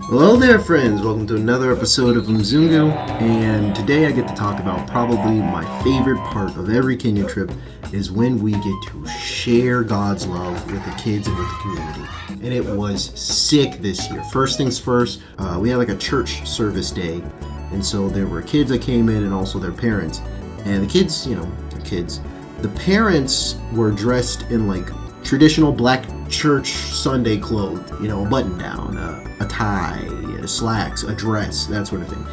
Hello there, friends. Welcome to another episode of MZUNGU, and today I get to talk about probably my favorite part of every Kenya trip is when we get to share God's love with the kids and with the community. And it was sick this year. First things first, we had like a church service day, and so there were kids that came in and also their parents. And the kids, they're kids. The parents were dressed in like traditional black church Sunday clothes, a button down, a tie, slacks, a dress, that sort of thing.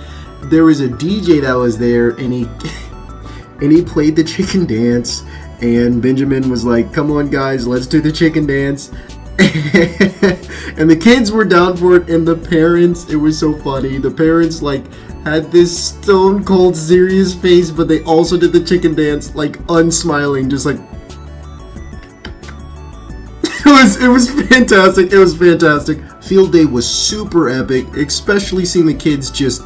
There was a DJ that was there, and he played the chicken dance, and Benjamin was like, "Come on, guys, let's do the chicken dance." And the kids were down for it, and the parents, it was so funny. The parents had this stone cold serious face, but they also did the chicken dance unsmiling, just like. It was fantastic. It was fantastic. Field day was super epic, especially seeing the kids just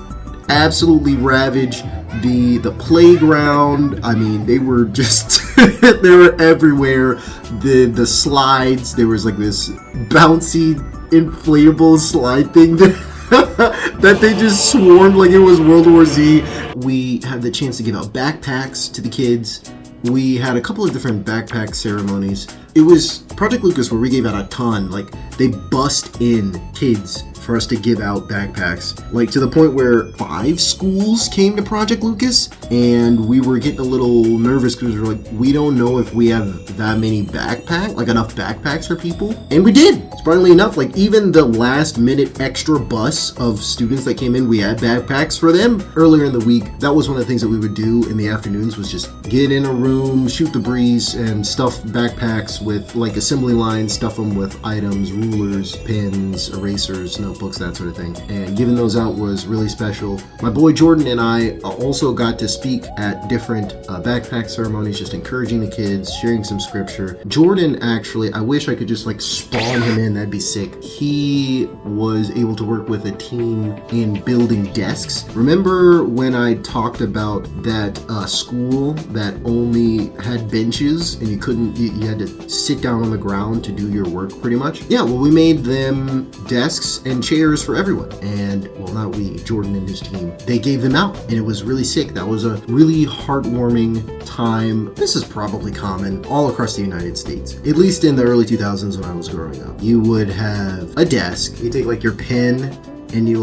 absolutely ravage the playground. I mean, they were just they were everywhere. The slides, there was like this bouncy inflatable slide thing that they just swarmed like it was World War Z. We had the chance to give out backpacks to the kids. We had a couple of different backpack ceremonies. It was Project Lucas where we gave out a ton. They bust in kids for us to give out backpacks. To the point where 5 schools came to Project Lucas, and we were getting a little nervous because we were like, we don't know if we have that many enough backpacks for people. And we did. Surprisingly enough, even the last minute extra bus of students that came in, we had backpacks for them. Earlier in the week, that was one of the things that we would do in the afternoons, was just get in a room, shoot the breeze, and stuff backpacks with assembly lines, stuff them with items, rulers, pens, erasers, notebooks, that sort of thing. And giving those out was really special. My boy Jordan and I also got to speak at different backpack ceremonies, just encouraging the kids, sharing some scripture. Jordan, actually, I wish I could just spawn him in, that'd be sick. He was able to work with a team in building desks. Remember when I talked about that school that only had benches and you had to sit down on the ground to do your work pretty much? Yeah, well, we made them desks and chairs for everyone. And, well, not we, Jordan and his team, they gave them out, and it was really sick. That was a really heartwarming time. This is probably common all across the United States, at least in the early 2000s when I was growing up. You would have a desk, you take your pen, and you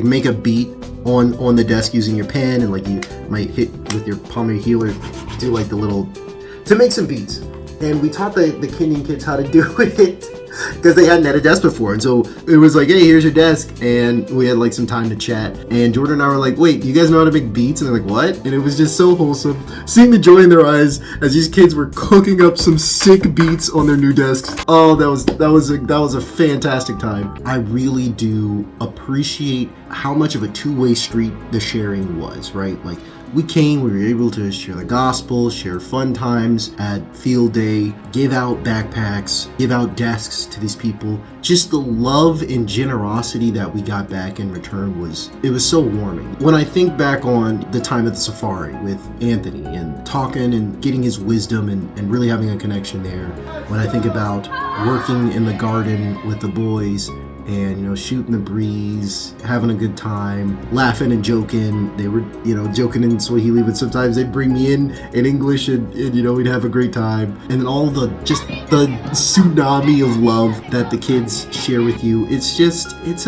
make a beat on the desk using your pen, and you might hit with your palm of your heel, or do the little, to make some beats. And we taught the Kenyan kids how to do it because they hadn't had a desk before. And so it was hey, here's your desk. And we had some time to chat. And Jordan and I were wait, you guys know how to make beats? And they're what? And it was just so wholesome. Seeing the joy in their eyes as these kids were cooking up some sick beats on their new desks. Oh, that was a fantastic time. I really do appreciate how much of a two-way street the sharing was, right? We were able to share the gospel, share fun times at field day, give out backpacks, give out desks to these people. Just the love and generosity that we got back in return was so warming. When I think back on the time at the safari with Anthony and talking and getting his wisdom and really having a connection there, when I think about working in the garden with the boys, and shooting the breeze, having a good time, laughing and joking. They were joking in Swahili, but sometimes they'd bring me in English, and we'd have a great time. And then all the tsunami of love that the kids share with you, it's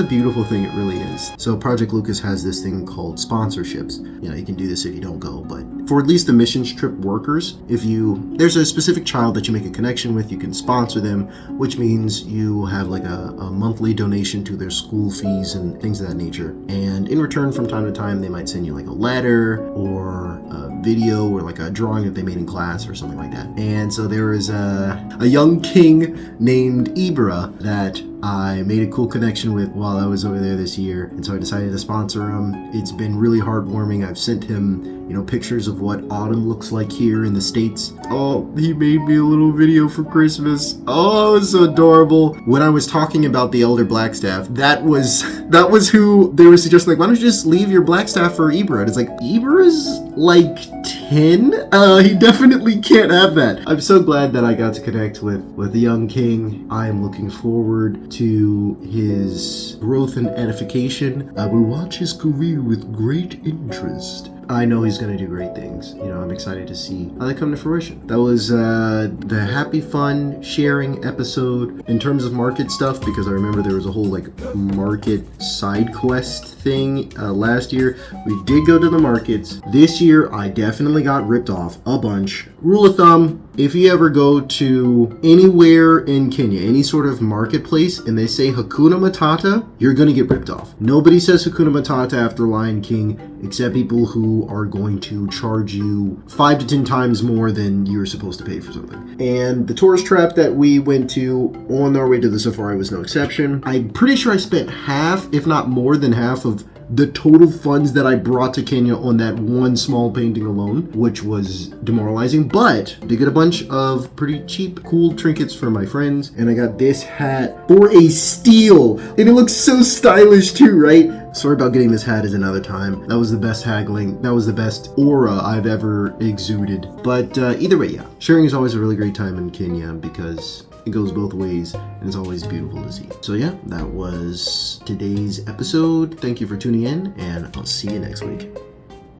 a beautiful thing. It really is. So Project Lucas has this thing called sponsorships. You can do this if you don't go, but for at least the missions trip workers, there's a specific child that you make a connection with, you can sponsor them, which means you have a monthly donation to their school fees and things of that nature. And in return, from time to time, they might send you a letter or a video or a drawing that they made in class or something like that. And so there is a young king named Ibra that I made a cool connection with while I was over there this year, and so I decided to sponsor him. It's been really heartwarming. I've sent him, pictures of what autumn looks like here in the States. Oh, he made me a little video for Christmas. Oh, it was so adorable. When I was talking about the elder black staff, that was who they were suggesting, like, why don't you just leave your black staff for Ibra? And it's like, Ibra's like 10? He definitely can't have that. I'm so glad that I got to connect with the young king. I am looking forward to his growth and edification. I will watch his career with great interest. I know he's going to do great things. I'm excited to see how they come to fruition. That was the happy, fun sharing episode in terms of market stuff, because I remember there was a whole market side quest thing last year. We did go to the markets. This year, I definitely got ripped off a bunch. Rule of thumb, if you ever go to anywhere in Kenya, any sort of marketplace, and they say Hakuna Matata, you're going to get ripped off. Nobody says Hakuna Matata after Lion King, except people who are going to charge you 5 to 10 times more than you're supposed to pay for something. And the tourist trap that we went to on our way to the safari was no exception. I'm pretty sure I spent half, if not more than half, of the total funds that I brought to Kenya on that one small painting alone, which was demoralizing, but I did get a bunch of pretty cheap, cool trinkets for my friends, and I got this hat for a steal, and it looks so stylish too, right? Sorry about getting this hat is another time. That was the best haggling. That was the best aura I've ever exuded. But either way, yeah. Sharing is always a really great time in Kenya because it goes both ways and it's always beautiful to see. So yeah, that was today's episode. Thank you for tuning in, and I'll see you next week.